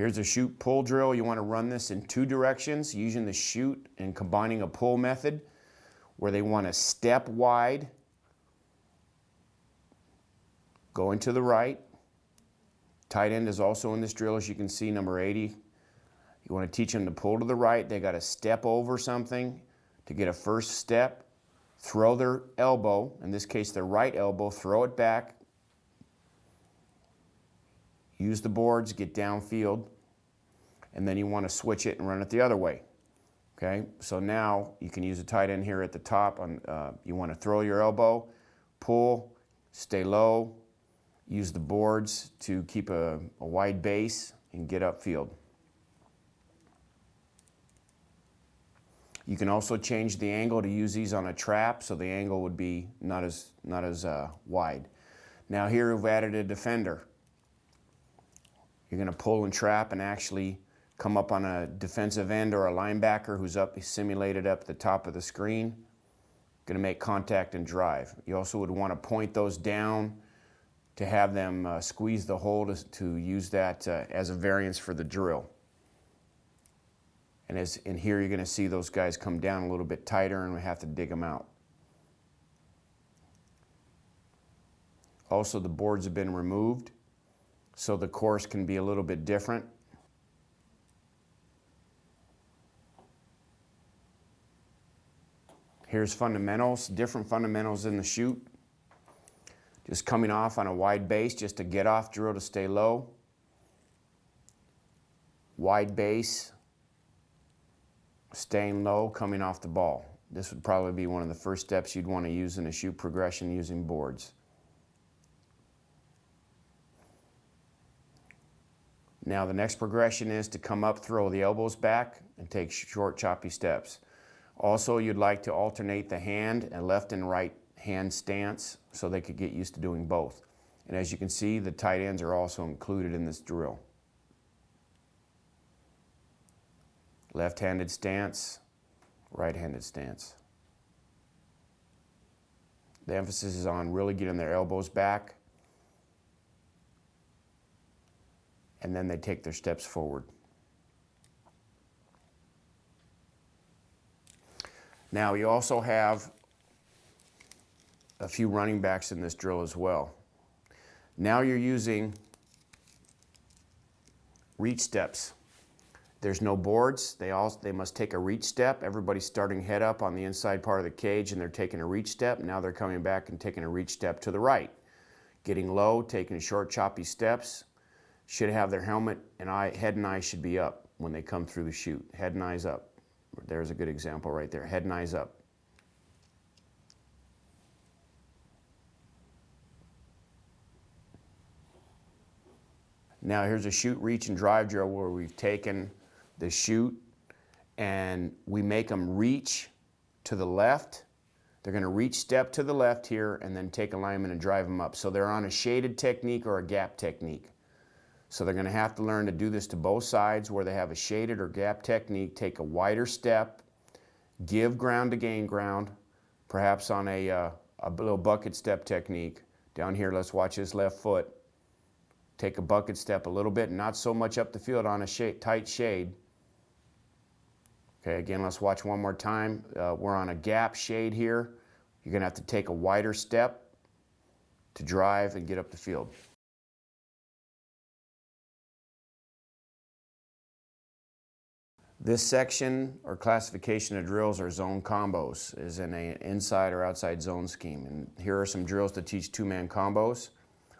Here's a shoot pull drill. You want to run this in two directions using the shoot and combining a pull method where they want to step wide, going to the right. Tight end is also in this drill, as you can see, number 80. You want to teach them to pull to the right. They got to step over something to get a first step, throw their elbow, in this case their right elbow, throw it back, use the boards, get downfield, and then you want to switch it and run it the other way. Okay, so now you can use a tight end here at the top. You want to throw your elbow, pull, stay low, use the boards to keep a wide base and get upfield. You can also change the angle to use these on a trap, so the angle would be not as wide. Now here we've added a defender. You're going to pull and trap and actually come up on a defensive end or a linebacker who's simulated up at the top of the screen. Going to make contact and drive. You also would want to point those down to have them squeeze the hole to use that as a variance for the drill. And in here you're going to see those guys come down a little bit tighter and we have to dig them out. Also, the boards have been removed, so the course can be a little bit different. Here's fundamentals, different fundamentals in the shoot. Just coming off on a wide base, just a get off drill to stay low. Wide base, staying low, coming off the ball. This would probably be one of the first steps you'd want to use in a shoot progression using boards. Now the next progression is to come up, throw the elbows back, and take short, choppy steps. Also, you'd like to alternate the hand and left and right hand stance so they could get used to doing both. And as you can see, the tight ends are also included in this drill. Left-handed stance, right-handed stance. The emphasis is on really getting their elbows back, and then they take their steps forward. Now you also have a few running backs in this drill as well. Now you're using reach steps. There's no boards. They must take a reach step. Everybody's starting head up on the inside part of the cage and they're taking a reach step. Now they're coming back and taking a reach step to the right. Getting low, taking short, choppy steps. Should have their helmet and head and eyes should be up when they come through the chute. Head and eyes up. There's a good example right there. Head and eyes up. Now here's a shoot, reach, and drive drill where we've taken the shoot and we make them reach to the left. They're going to reach step to the left here and then take alignment and drive them up. So they're on a shaded technique or a gap technique. So they're going to have to learn to do this to both sides where they have a shaded or gap technique, take a wider step, give ground to gain ground, perhaps on a little bucket step technique. Down here, let's watch his left foot. Take a bucket step a little bit, not so much up the field on a tight shade. Okay, again, let's watch one more time. We're on a gap shade here. You're going to have to take a wider step to drive and get up the field. This section or classification of drills are zone combos, is in an inside or outside zone scheme. And here are some drills to teach two-man combos.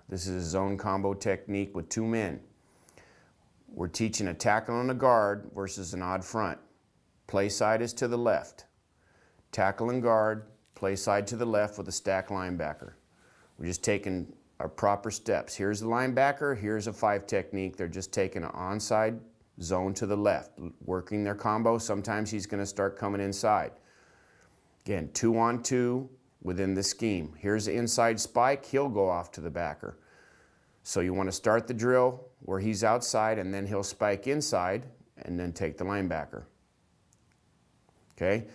This is a zone combo technique with two men. We're teaching a tackle on a guard versus an odd front. Play side is to the left. Tackle and guard, play side to the left with a stack linebacker. We're just taking our proper steps. Here's the linebacker, here's a 5 technique. They're just taking an onside zone to the left, working their combo. Sometimes he's going to start coming inside. Again, 2-on-2 within the scheme. Here's the inside spike, he'll go off to the backer. So you want to start the drill where he's outside and then he'll spike inside and then take the linebacker. Okay,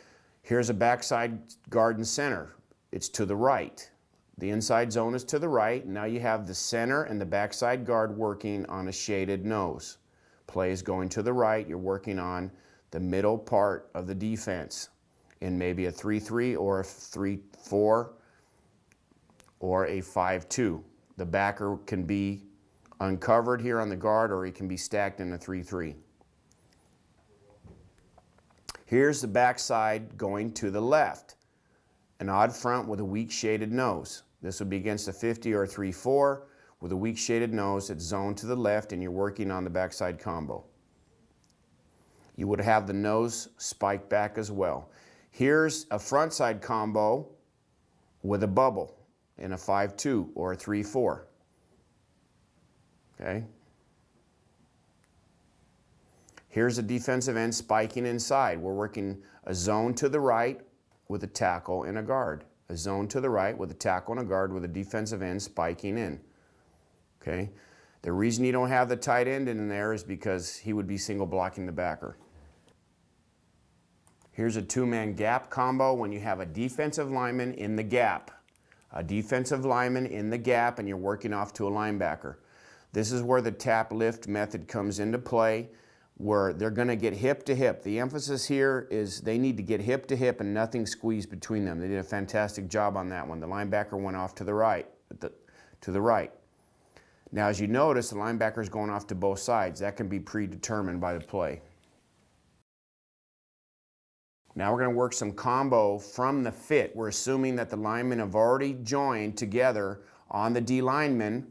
here's a backside guard and center. It's to the right. The inside zone is to the right. Now you have the center and the backside guard working on a shaded nose. play is going to the right. You're working on the middle part of the defense in maybe a 3-3 or a 3-4 or a 5-2. The backer can be uncovered here on the guard, or he can be stacked in a 3-3. Here's the backside going to the left. An odd front with a weak shaded nose. This would be against a 50 or a 3-4 with a weak shaded nose that's zoned to the left, and you're working on the backside combo. You would have the nose spike back as well. Here's a frontside combo with a bubble in a 5-2 or a 3-4. Okay? Here's a defensive end spiking inside. We're working a zone to the right with a tackle and a guard. A zone to the right with a tackle and a guard with a defensive end spiking in. Okay? The reason you don't have the tight end in there is because he would be single blocking the backer. Here's a two-man gap combo when you have a defensive lineman in the gap. A defensive lineman in the gap, and you're working off to a linebacker. This is where the tap lift method comes into play, where they're going to get hip to hip. The emphasis here is they need to get hip to hip and nothing squeezed between them. They did a fantastic job on that one. The linebacker went off to the right. Now, as you notice, the linebacker is going off to both sides. That can be predetermined by the play. Now we're going to work some combo from the fit. We're assuming that the linemen have already joined together on the D lineman,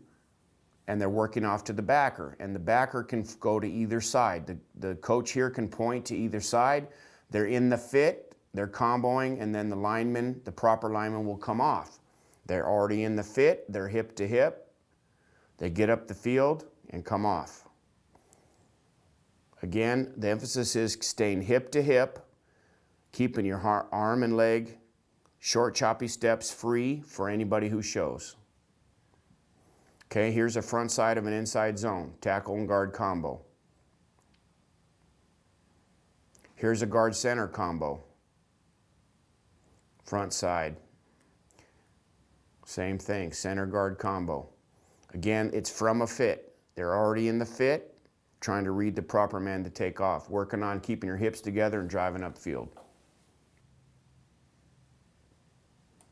and they're working off to the backer. And the backer can go to either side. The coach here can point to either side. They're in the fit, they're comboing, and then the lineman, the proper lineman, will come off. They're already in the fit, they're hip to hip. They get up the field and come off. Again, the emphasis is staying hip to hip, keeping your arm and leg, short choppy steps free for anybody who shows. Okay, here's a front side of an inside zone, tackle and guard combo. Here's a guard center combo. Front side. Same thing, center guard combo. Again, it's from a fit. They're already in the fit, trying to read the proper man to take off, working on keeping your hips together and driving upfield.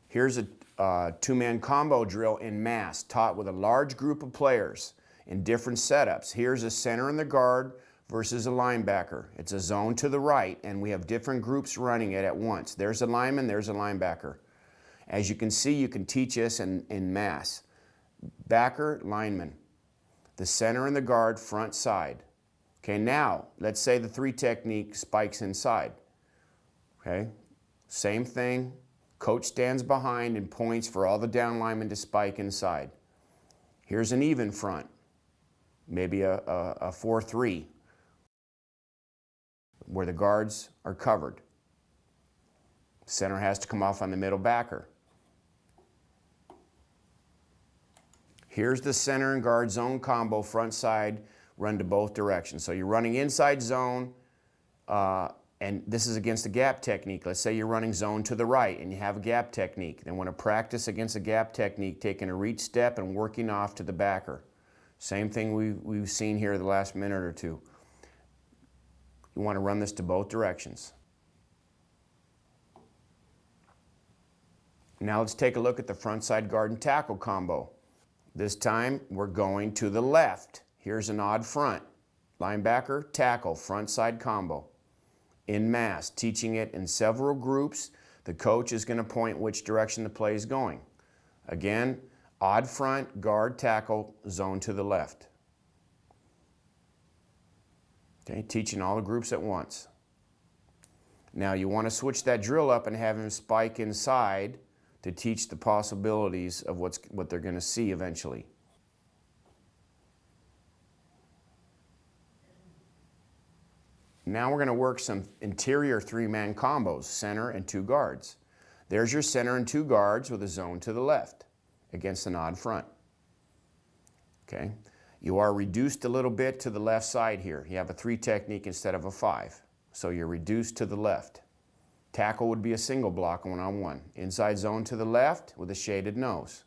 Here's a two-man combo drill in mass, taught with a large group of players in different setups. Here's a center and the guard versus a linebacker. It's a zone to the right, and we have different groups running it at once. There's a lineman, there's a linebacker. As you can see, you can teach this in mass. Backer, lineman. The center and the guard, front side. Okay, now, let's say the 3 technique spikes inside. Okay, same thing. Coach stands behind and points for all the down linemen to spike inside. Here's an even front, maybe a 4-3, where the guards are covered. Center has to come off on the middle backer. Here's the center and guard zone combo, front side, run to both directions. So you're running inside zone, and this is against a gap technique. Let's say you're running zone to the right and you have a gap technique. They want to practice against a gap technique, taking a reach step and working off to the backer. Same thing we've seen here the last minute or two. You want to run this to both directions. Now let's take a look at the front side guard and tackle combo. This time we're going to the left. Here's an odd front. Linebacker, tackle, front side combo. In mass, teaching it in several groups. The coach is going to point which direction the play is going. Again, odd front, guard, tackle, zone to the left. Okay, teaching all the groups at once. Now you want to switch that drill up and have him spike inside to teach the possibilities of what they're going to see eventually. Now we're going to work some interior 3-man combos, center and 2 guards. There's your center and 2 guards with a zone to the left against an odd front. Okay, you are reduced a little bit to the left side here. You have a 3 technique instead of a 5, so you're reduced to the left. Tackle would be a single block 1-on-1. Inside zone to the left with a shaded nose.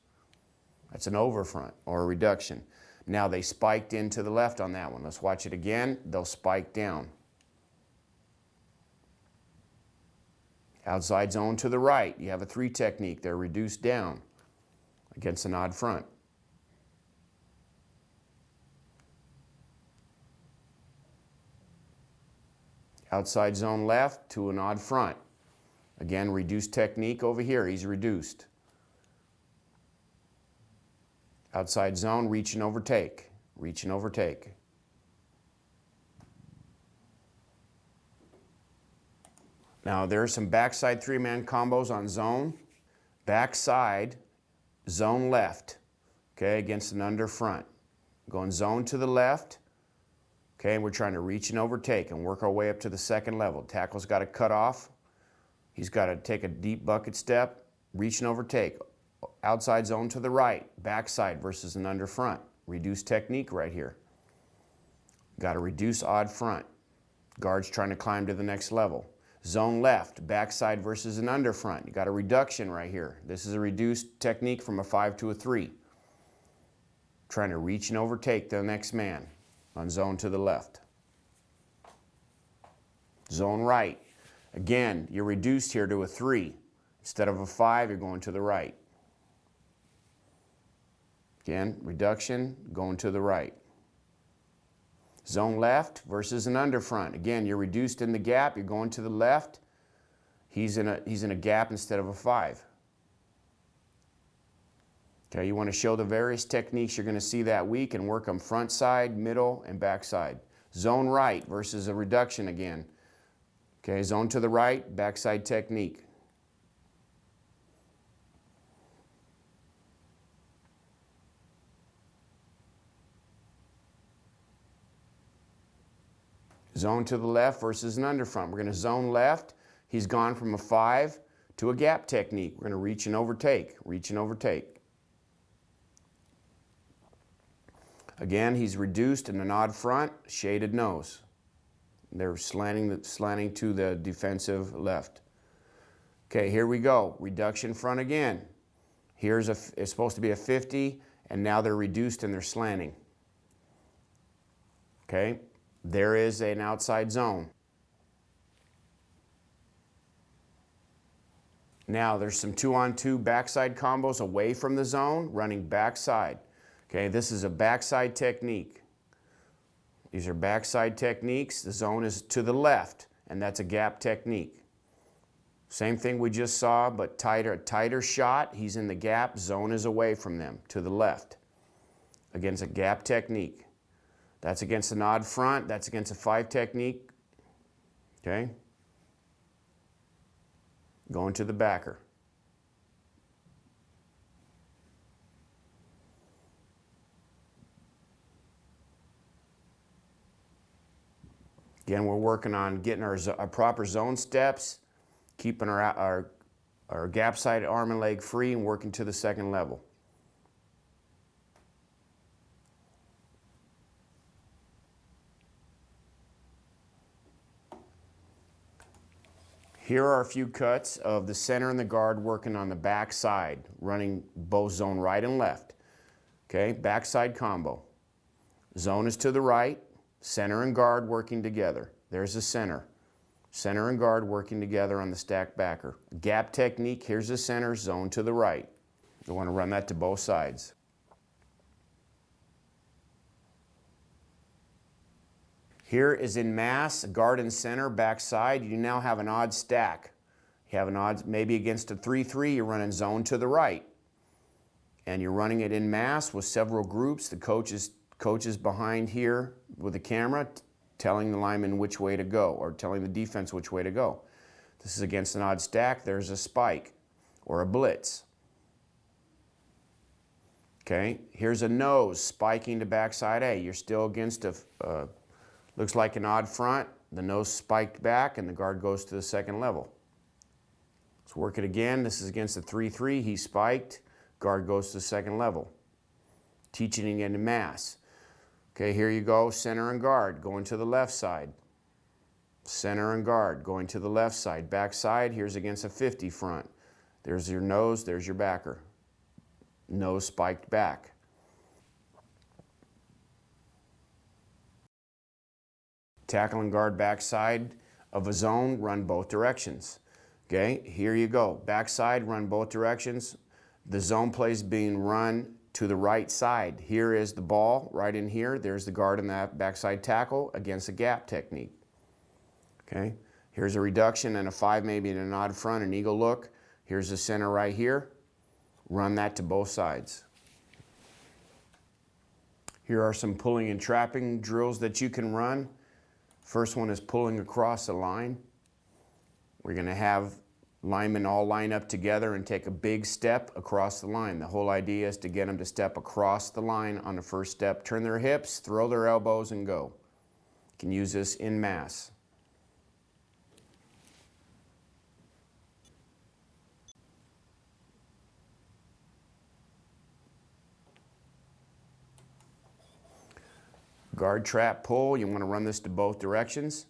That's an over front or a reduction. Now they spiked into the left on that one. Let's watch it again. They'll spike down. Outside zone to the right. You have a 3 technique. They're reduced down against an odd front. Outside zone left to an odd front. Again, reduced technique over here. He's reduced. Outside zone, reach and overtake. Reach and overtake. Now there are some backside 3-man combos on zone. Backside, zone left, okay, against an under front. Going zone to the left, okay, and we're trying to reach and overtake and work our way up to the second level. Tackle's got to cut off. He's got to take a deep bucket step, reach and overtake. Outside zone to the right, backside versus an under front. Reduced technique right here. Got to reduce odd front. Guard's trying to climb to the next level. Zone left, backside versus an under front. You got a reduction right here. This is a reduced technique from a 5 to a 3. Trying to reach and overtake the next man on zone to the left. Zone right. Again, you're reduced here to a 3. Instead of a 5, you're going to the right. Again, reduction, going to the right. Zone left versus an under front. Again, you're reduced in the gap, you're going to the left. He's in a gap instead of a 5. Okay, you want to show the various techniques you're going to see that week and work them front side, middle, and back side. Zone right versus a reduction again. Okay, zone to the right, backside technique. Zone to the left versus an under front. We're going to zone left. He's gone from a 5 to a gap technique. We're going to reach and overtake, reach and overtake. Again, he's reduced in an odd front, shaded nose. They're slanting to the defensive left. Okay, here we go. Reduction front again. It's supposed to be a 50, and now they're reduced and they're slanting. Okay, there is an outside zone. Now there's some 2-on-2 backside combos away from the zone, running backside. Okay, this is a backside technique. These are backside techniques. The zone is to the left, and that's a gap technique. Same thing we just saw, but tighter shot. He's in the gap, zone is away from them, to the left. Against a gap technique. That's against an odd front, that's against a 5 technique. Okay? Going to the backer. Again, we're working on getting our proper zone steps, keeping our gap side arm and leg free, and working to the second level. Here are a few cuts of the center and the guard working on the back side, running both zone right and left. Okay, backside combo. Zone is to the right, center and guard working together. There's the center. Center and guard working together on the stack backer. Gap technique, here's the center, zone to the right. You want to run that to both sides. Here is in mass, guard and center, backside. You now have an odd stack. You have an odd, maybe against a 3-3, you're running zone to the right. And you're running it in mass with several groups. The coach is behind here with the camera telling the lineman which way to go, or telling the defense which way to go. This is against an odd stack. There's a spike or a blitz. Okay, here's a nose spiking to backside A. You're still against a looks like an odd front. The nose spiked back and the guard goes to the second level. Let's work it again. This is against a 3-3. He spiked. Guard goes to the second level. Teaching it into mass. Okay, here you go. Center and guard going to the left side. Center and guard going to the left side. Back side, here's against a 50 front. There's your nose, there's your backer. Nose spiked back. Tackle and guard backside of a zone, run both directions. Okay, here you go. Backside, run both directions. The zone play is being run to the right side. Here is the ball right in here. There's the guard and that backside tackle against a gap technique. Okay, here's a reduction and a 5 maybe in an odd front, an eagle look. Here's the center right here. Run that to both sides. Here are some pulling and trapping drills that you can run. First one is pulling across the line. We're going to have linemen all line up together and take a big step across the line. The whole idea is to get them to step across the line on the first step, turn their hips, throw their elbows, and go. You can use this in mass. Guard, trap, pull. You want to run this to both directions.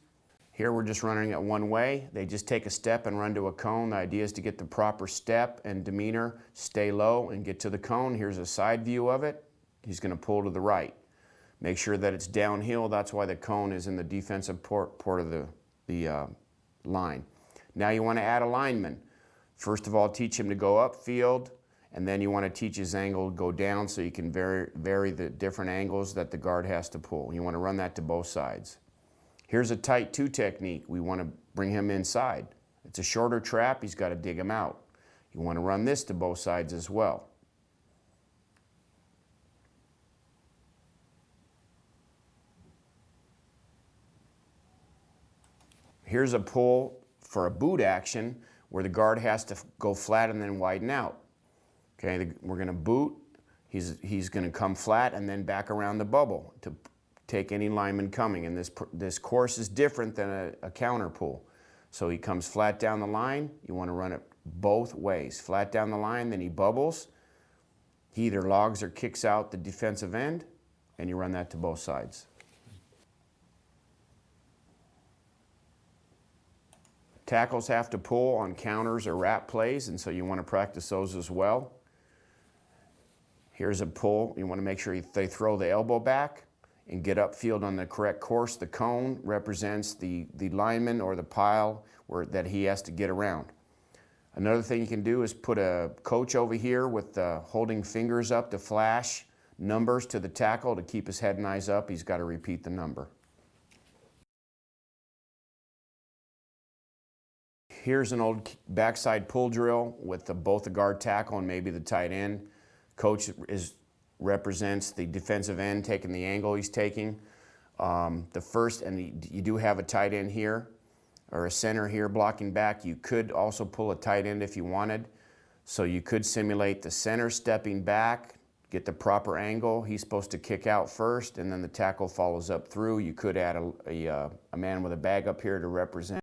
Here we're just running it one way. They just take a step and run to a cone. The idea is to get the proper step and demeanor, stay low and get to the cone. Here's a side view of it. He's going to pull to the right. Make sure that it's downhill. That's why the cone is in the defensive part of the line. Now you want to add a lineman. First of all, teach him to go upfield, and then you want to teach his angle to go down so you can vary the different angles that the guard has to pull. You want to run that to both sides. Here's a tight two technique. We want to bring him inside. It's a shorter trap. He's got to dig him out. You want to run this to both sides as well. Here's a pull for a boot action where the guard has to go flat and then widen out. Okay, we're going to boot. He's going to come flat and then back around the bubble to take any lineman coming. And this course is different than a counter pull. So he comes flat down the line. You want to run it both ways. Flat down the line, then he bubbles. He either logs or kicks out the defensive end, and you run that to both sides. Tackles have to pull on counters or wrap plays, and so you want to practice those as well. Here's a pull. You want to make sure they throw the elbow back and get upfield on the correct course. The cone represents the lineman or the pile that he has to get around. Another thing you can do is put a coach over here with holding fingers up to flash numbers to the tackle to keep his head and eyes up. He's got to repeat the number. Here's an old backside pull drill with both the guard tackle and maybe the tight end. Coach represents the defensive end taking the angle he's taking. You do have a tight end here or a center here blocking back. You could also pull a tight end if you wanted. So you could simulate the center stepping back, get the proper angle. He's supposed to kick out first and then the tackle follows up through. You could add a man with a bag up here to represent